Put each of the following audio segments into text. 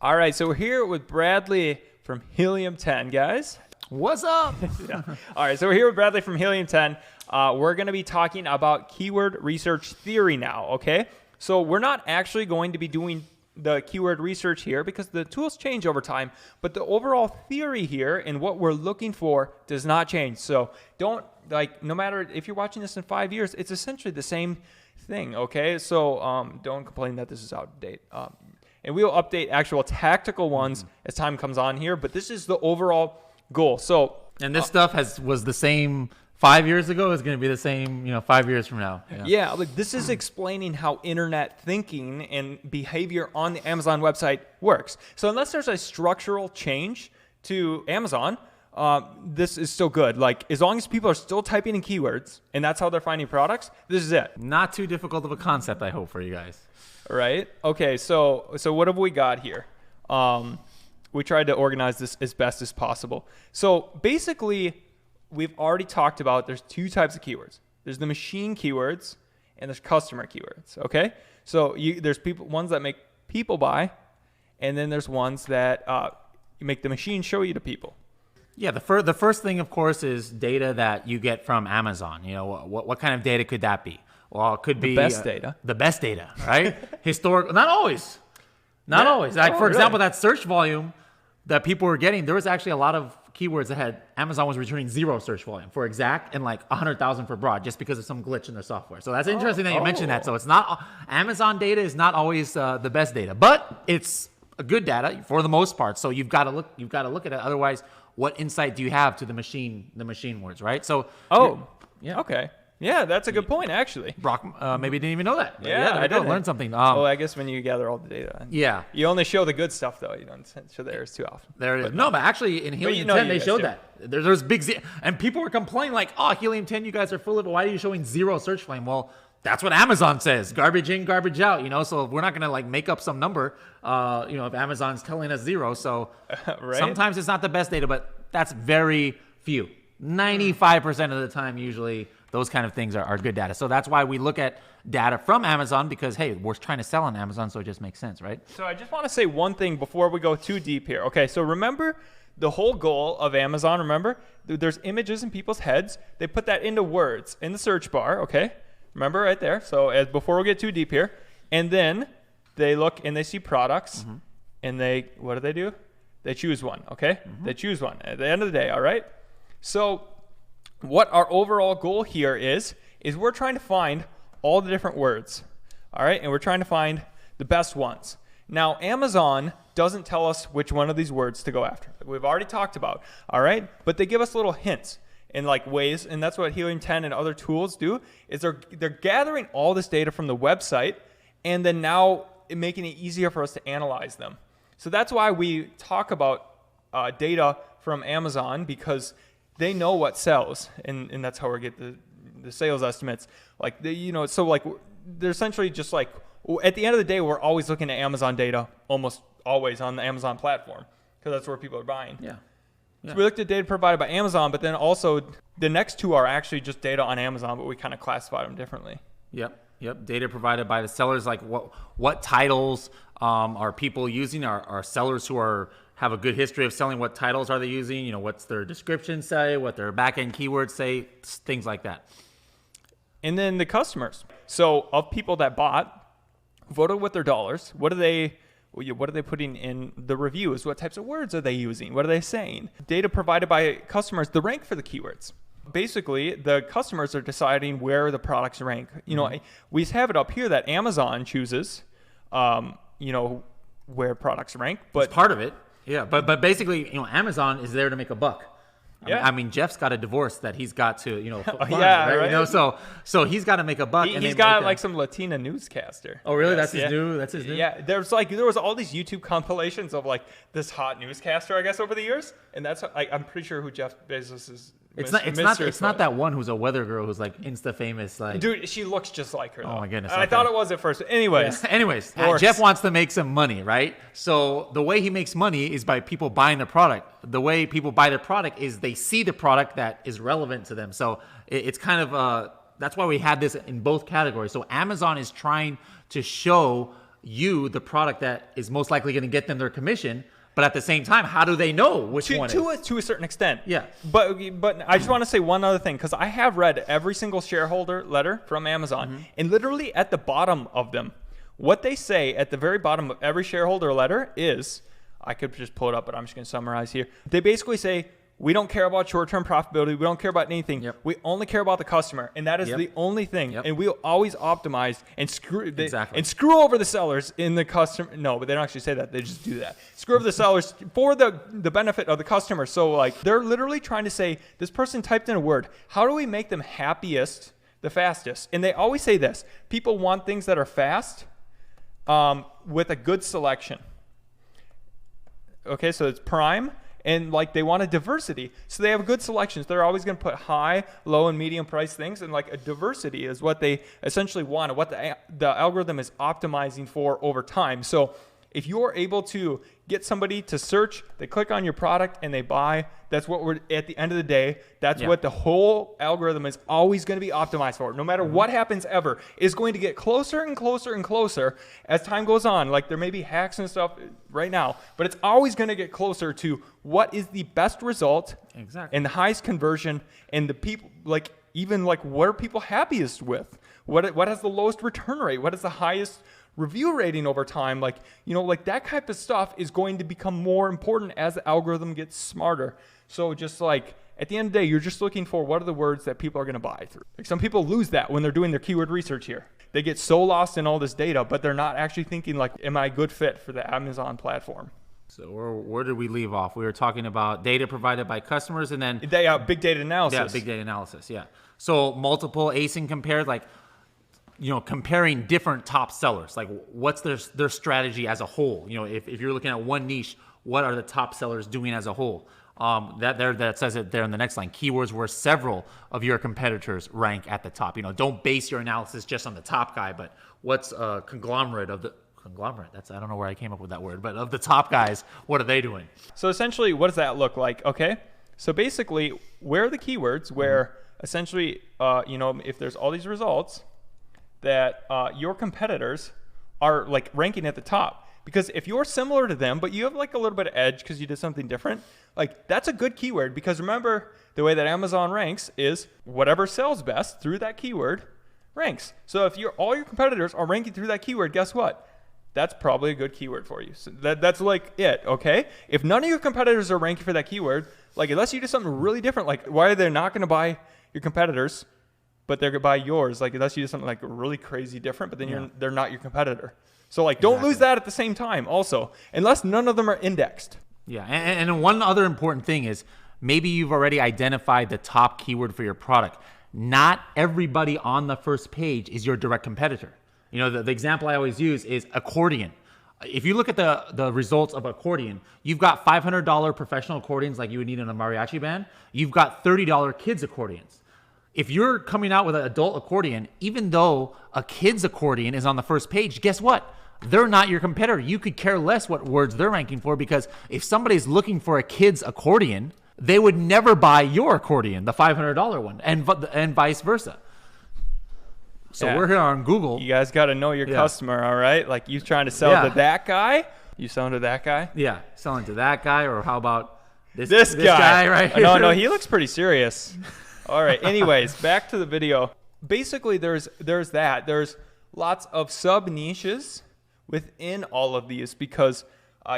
All right, so we're here with Bradley from Helium 10, guys. What's up? Yeah. All right, so we're here with Bradley from Helium 10. We're going to be talking about keyword research theory now, okay? So we're not actually going to be doing the keyword research here because the tools change over time, but the overall theory here and what we're looking for does not change. So don't, no matter if you're watching this in 5 years, it's essentially the same thing, okay? So don't complain that this is out of date. And we'll update actual tactical ones as time comes on here, but this is the overall goal. So, and this stuff was the same 5 years ago. Is going to be the same, 5 years from now. Yeah, like this is explaining how internet thinking and behavior on the Amazon website works. So unless there's a structural change to Amazon, this is still good. Like as long as people are still typing in keywords and that's how they're finding products, this is it. Not too difficult of a concept, I hope, for you guys. Right. Okay. So what have we got here? We tried to organize this as best as possible. So basically, we've already talked about there's two types of keywords. There's the machine keywords and there's customer keywords. Okay. So there's ones that make people buy, and then there's ones that you make the machine show you to people. Yeah, the first thing, of course, is data that you get from Amazon. What kind of data could that be? Well, it could be the best data. The best data, right? Historical, not always. Not always. Like, for example, that search volume that people were getting, there was actually a lot of keywords that had Amazon was returning 0 search volume for exact and like 100,000 for broad just because of some glitch in their software. So that's interesting that you mentioned that. So it's not, Amazon data is not always the best data, but it's a good data for the most part. So you've got to look at it. Otherwise, what insight do you have to the machine words, right? So, yeah. Okay. Yeah, that's a good point, actually. Brock maybe didn't even know that. Yeah, I did learn something. Well, I guess when you gather all the data. Yeah. You only show the good stuff, though. You don't show the errors too often. There it is. No, but actually in Helium 10, they showed that. There's big and people were complaining like, oh, Helium 10, you guys are full of it. Why are you showing 0 search volume? Well, that's what Amazon says. Garbage in, garbage out, So we're not going to make up some number, if Amazon's telling us 0. So right? Sometimes it's not the best data, but that's very few. 95% of the time, usually, those kind of things are good data. So that's why we look at data from Amazon because, hey, we're trying to sell on Amazon, so it just makes sense, right? So I just want to say one thing before we go too deep here. Okay, so remember the whole goal of Amazon, remember? There's images in people's heads. They put that into words in the search bar, okay? Remember right there. So before we get too deep here. And then they look and they see products, and what do? They choose one, okay? They choose one at the end of the day, all right? So what our overall goal here is we're trying to find all the different words, all right? And we're trying to find the best ones. Now, Amazon doesn't tell us which one of these words to go after. We've already talked about, all right? But they give us little hints in ways, and that's what Helium 10 and other tools do, is they're gathering all this data from the website and then now making it easier for us to analyze them. So that's why we talk about data from Amazon, because they know what sells, and that's how we get the sales estimates. They're essentially just at the end of the day, we're always looking at Amazon data, almost always on the Amazon platform, because that's where people are buying. Yeah. So we looked at data provided by Amazon, but then also the next two are actually just data on Amazon, but we kind of classified them differently. Yep. Data provided by the sellers, like what titles are people using? Are sellers who have a good history of selling, what titles are they using? What's their description say? What their back-end keywords say? Things like that. And then the customers. So of people that bought, voted with their dollars. What are they putting in the reviews? What types of words are they using? What are they saying? Data provided by customers, the rank for the keywords. Basically, the customers are deciding where the products rank. We have it up here that Amazon chooses, where products rank. But it's part of it. Yeah, but basically, Amazon is there to make a buck. I mean, Jeff's got a divorce that he's got to, fund, right? So he's got to make a buck. He's got some Latina newscaster. Oh, really? That's his new. That's his new. Yeah, there was all these YouTube compilations of this hot newscaster, I guess, over the years, and that's I'm pretty sure who Jeff Bezos is. It's not that one who's a weather girl who's Insta famous. Dude, she looks just like her. Oh my goodness. I thought it was at first. Anyways, Jeff wants to make some money, right? So the way he makes money is by people buying the product. The way people buy the product is they see the product that is relevant to them. So it's kind of that's why we had this in both categories. So Amazon is trying to show you the product that is most likely going to get them their commission. But at the same time, how do they know which one is? To a certain extent. Yeah. But I just want to say one other thing, because I have read every single shareholder letter from Amazon, and literally at the bottom of them, what they say at the very bottom of every shareholder letter is, I could just pull it up, but I'm just going to summarize here. They basically say, we don't care about short-term profitability. We don't care about anything. Yep. We only care about the customer, and that is the only thing. Yep. And we'll always optimize and screw Exactly. screw over the sellers in the customer. No, but they don't actually say that. They just do that. Screw over the sellers for the benefit of the customer. So like they're literally trying to say, this person typed in a word. How do we make them happiest, the fastest? And they always say this: people want things that are fast, with a good selection. Okay, so it's prime. And like they want a diversity. So they have good selections. They're always going to put high, low, and medium price things. And like a diversity is what they essentially want, and what the algorithm is optimizing for over time. So if you're able to get somebody to search, they click on your product and they buy, that's what we're, at the end of the day, that's what the whole algorithm is always going to be optimized for. No matter what happens ever, is going to get closer and closer and closer as time goes on. Like there may be hacks and stuff right now, but it's always going to get closer to what is the best result and the highest conversion, and the people, like even like what are people happiest with? What has the lowest return rate? What is the highest review rating over time? Like, you know, like that type of stuff is going to become more important as the algorithm gets smarter. So just like at the end of the day, you're just looking for what are the words that people are going to buy through. Like some people lose that when they're doing their keyword research here. They get so lost in all this data, but they're not actually thinking like, am I a good fit for the Amazon platform? So where did we leave off? We were talking about data provided by customers, and then Big data analysis. Yeah, big data analysis. Yeah. So multiple async compared, like, you know, comparing different top sellers, like what's their strategy as a whole. You know, if you're looking at one niche, what are the top sellers doing as a whole? That says it there in the next line. Keywords where several of your competitors rank at the top. You know, don't base your analysis just on the top guy, but what's a conglomerate of the conglomerate? I don't know where I came up with that word, but of the top guys, what are they doing? So essentially, what does that look like? Okay, so basically, where are the keywords where essentially, you know, if there's all these results that your competitors are like ranking at the top. Because if you're similar to them, but you have like a little bit of edge because you did something different, like that's a good keyword. Because remember, the way that Amazon ranks is whatever sells best through that keyword ranks. So if all your competitors are ranking through that keyword, guess what? That's probably a good keyword for you. So that's like it, okay? If none of your competitors are ranking for that keyword, like unless you do something really different, like why are they not going to buy your competitors, but they're going to buy yours? Like unless you do something like really crazy different, but then they're not your competitor. So like don't lose that at the same time also, unless none of them are indexed. Yeah, and one other important thing is maybe you've already identified the top keyword for your product. Not everybody on the first page is your direct competitor. You know, the example I always use is accordion. If you look at the results of accordion, you've got $500 professional accordions like you would need in a mariachi band. You've got $30 kids accordions. If you're coming out with an adult accordion, even though a kid's accordion is on the first page, guess what? They're not your competitor. You could care less what words they're ranking for, because if somebody's looking for a kid's accordion, they would never buy your accordion, the $500 one, and vice versa. So we're here on Google. You guys got to know your customer, all right? Like you trying to sell to that guy? You selling to that guy? Yeah, selling to that guy, or how about this guy right here? No, he looks pretty serious. All right. Anyways, back to the video. Basically, there's that. There's lots of sub niches within all of these because,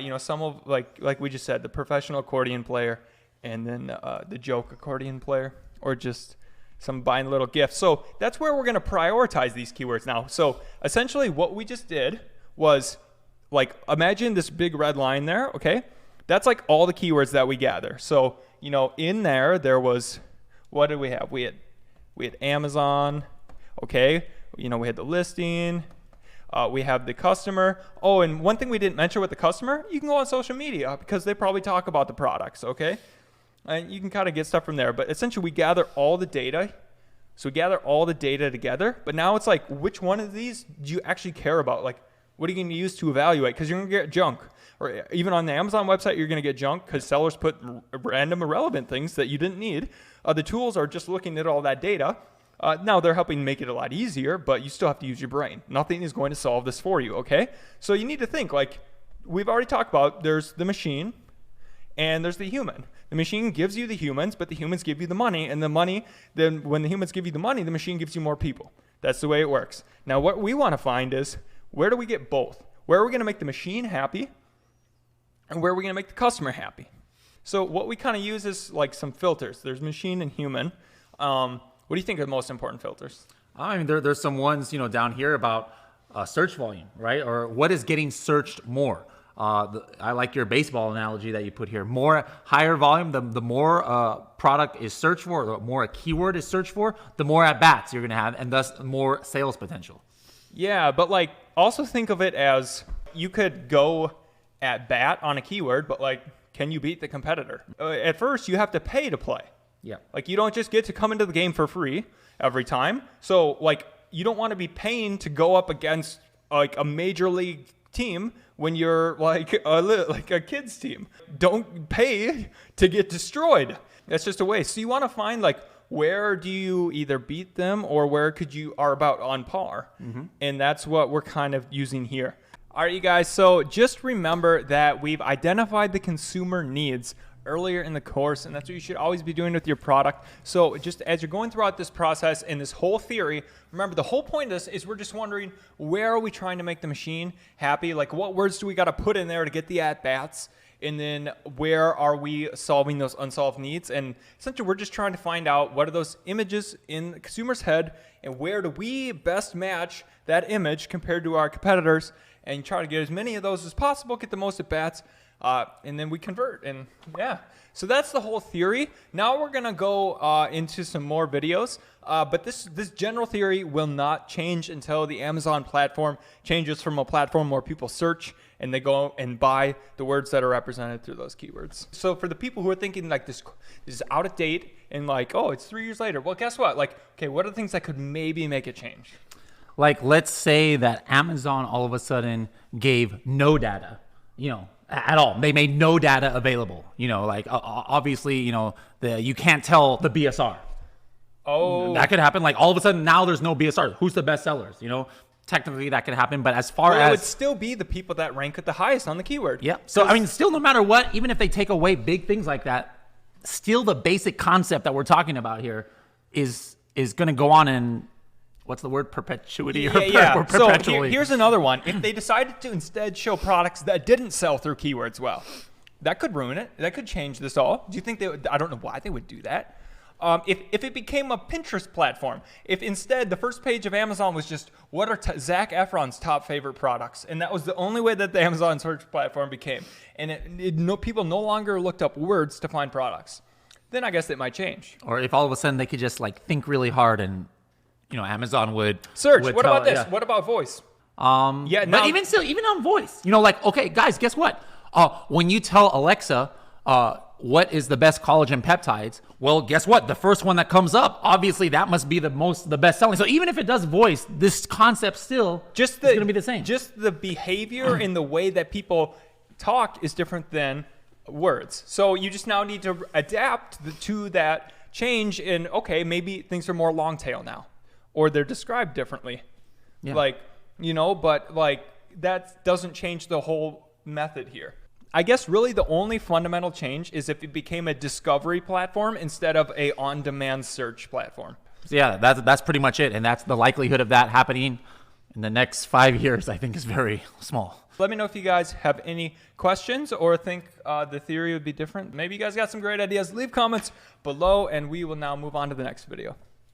you know, some of like we just said, the professional accordion player, and then the joke accordion player, or just some buying little gifts. So that's where we're going to prioritize these keywords now. So essentially, what we just did was like imagine this big red line there. Okay, that's like all the keywords that we gather. So you know, in there was. What did we have? We had Amazon, okay? You know, we had the listing. We have the customer. Oh, and one thing we didn't mention with the customer, you can go on social media because they probably talk about the products, okay? And you can kind of get stuff from there. But essentially, we gather all the data. So we gather all the data together. But now it's like, which one of these do you actually care about? Like, what are you going to use to evaluate? Because you're going to get junk. Or even on the Amazon website, you're going to get junk because sellers put random irrelevant things that you didn't need. The tools are just looking at all that data. Now they're helping make it a lot easier, but you still have to use your brain. Nothing is going to solve this for you, okay? So you need to think, like we've already talked about, there's the machine and there's the human. The machine gives you the humans, but the humans give you the money, and the money, then when the humans give you the money, the machine gives you more people. That's the way it works. Now what we want to find is, where do we get both? Where are we going to make the machine happy, and where are we going to make the customer happy? So what we kind of use is like some filters. There's machine and human. What do you think are the most important filters? I mean, there's some ones, down here about search volume, right? Or what is getting searched more? I like your baseball analogy that you put here. Higher volume, the more product is searched for, the more a keyword is searched for, the more at bats you're going to have, and thus more sales potential. Yeah, but like also think of it as you could go at bat on a keyword, but like, can you beat the competitor? At first, you have to pay to play. Yeah. Like you don't just get to come into the game for free every time. So like you don't want to be paying to go up against like a major league team when you're like a kid's team. Don't pay to get destroyed. That's just a waste. So you want to find like, where do you either beat them or where could you are about on par? And that's what we're kind of using here. All right, you guys. So just remember that we've identified the consumer needs earlier in the course, and that's what you should always be doing with your product. So just as you're going throughout this process and this whole theory, remember the whole point of this is we're just wondering, where are we trying to make the machine happy? Like what words do we got to put in there to get the at-bats? And then where are we solving those unsolved needs? And essentially we're just trying to find out what are those images in the consumer's head and where do we best match that image compared to our competitors, and try to get as many of those as possible, get the most at-bats. And then we convert, and yeah. So that's the whole theory. Now we're gonna go into some more videos, but this general theory will not change until the Amazon platform changes from a platform where people search and they go and buy the words that are represented through those keywords. So for the people who are thinking like this is out of date and like, oh, it's 3 years later. Well, guess what? Like, okay, what are the things that could maybe make it change? Like, let's say that Amazon all of a sudden gave no data, at all. They made no data available. Like obviously, you can't tell the BSR. Oh, that could happen. Like all of a sudden now there's no BSR. Who's the best sellers? Technically that could happen. But as far as it would still be the people that rank at the highest on the keyword. Yeah. So I mean, still, no matter what, even if they take away big things like that, still the basic concept that we're talking about here is going to go on in. What's the word? Perpetuity? Yeah. Or perpetually. So here's another one. If they decided to instead show products that didn't sell through keywords well, that could ruin it. That could change this all. Do you think they would? I don't know why they would do that. If it became a Pinterest platform, if instead the first page of Amazon was just what are Zac Efron's top favorite products, and that was the only way that the Amazon search platform became, and people no longer looked up words to find products, then I guess it might change. Or if all of a sudden they could just like think really hard and Amazon would search. What about this? Yeah. What about voice? Yeah, but even still, even on voice, okay, guys, guess what? When you tell Alexa, what is the best collagen peptides? Well, guess what? The first one that comes up, obviously, that must be the best selling. So even if it does voice, this concept still is going to be the same. Just the behavior and the way that people talk is different than words. So you just now need to adapt to that change. And okay, maybe things are more long tail now. Or they're described differently. Yeah. But that doesn't change the whole method here. I guess really the only fundamental change is if it became a discovery platform instead of a on-demand search platform. So yeah, that's pretty much it. And that's the likelihood of that happening in the next 5 years, I think, is very small. Let me know if you guys have any questions or think the theory would be different. Maybe you guys got some great ideas. Leave comments below, and we will now move on to the next video.